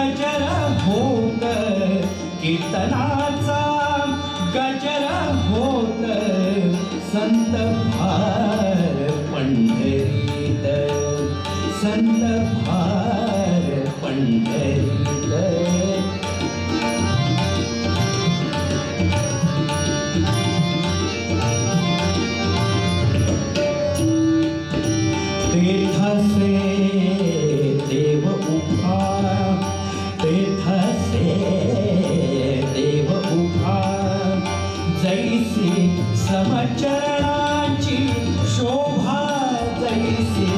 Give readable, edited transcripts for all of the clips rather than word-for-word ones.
गजर होत कीर्तनाचा गजर होत संत फार पंढरीत संत फार पंढरीत तीर्थासे देव उभा तीर्थासे देव उभा जैसी समचरणाची शोभा जैसी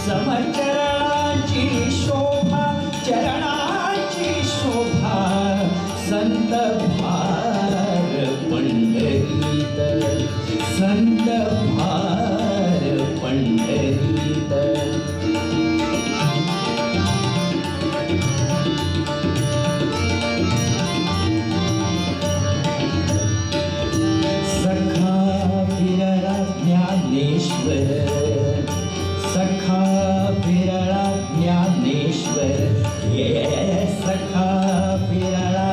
समचरणाची शोभा चरणाची शोभा संत फार पंढरीत संत फार पंढरीत सखा विरळा ज्ञानेश्वर सखा विरळा ज्ञानेश्वर ये सखा विरळा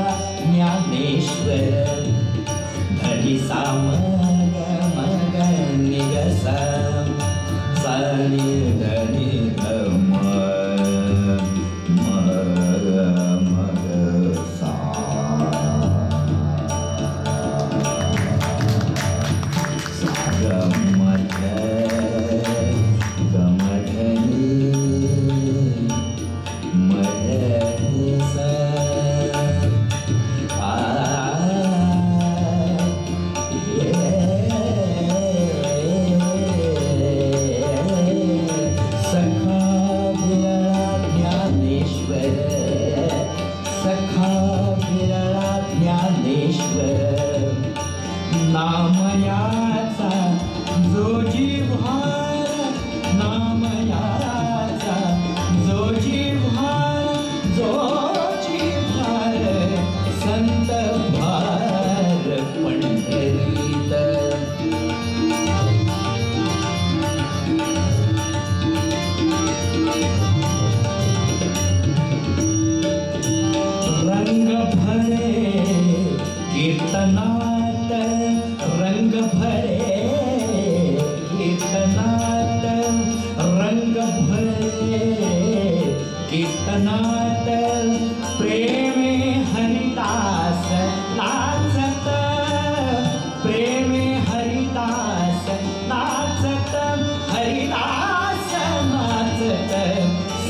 ज्ञानेश्वर धनी सामग मग निगसा सानी धनी धम मग मग सा गमठ गमठनी मधनी सा सखा विरळा ज्ञानेश्वर सखा विरळा ज्ञानेश्वर नामयाचा जो जिव्हार नामयाचा जो जिव्हार जो जिव्हार संत फार पंढरीत रंग भरे कीर्तनात रंग भरे कीर्तनात रंग भरे कीर्तनात प्रेमे हरिदास नाचत प्रेमे हरिदास नाचत हरिदास नाचत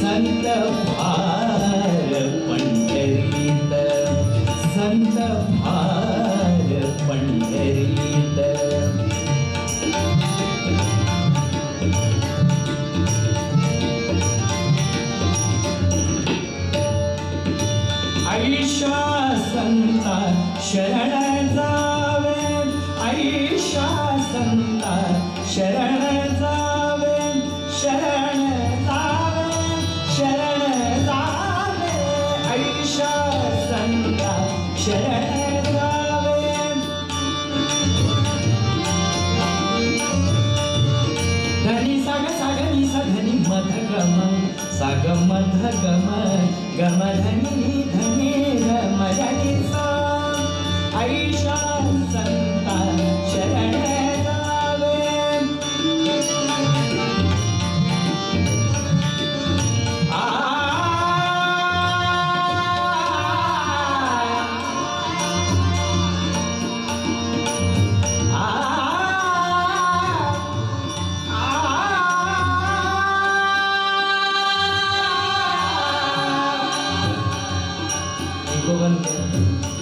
संत फार पंढरीत संत फार पंढरीत आईशा संता शरण जावे आईशा संता शरण जावे शरण जावे शरण जावे आईशा संता शरण जावे धनी साग साग नि सा धनी मध गम साग मध गम गम धनी धनी गम धनी सा आईशा संता शरण जावे गोविंद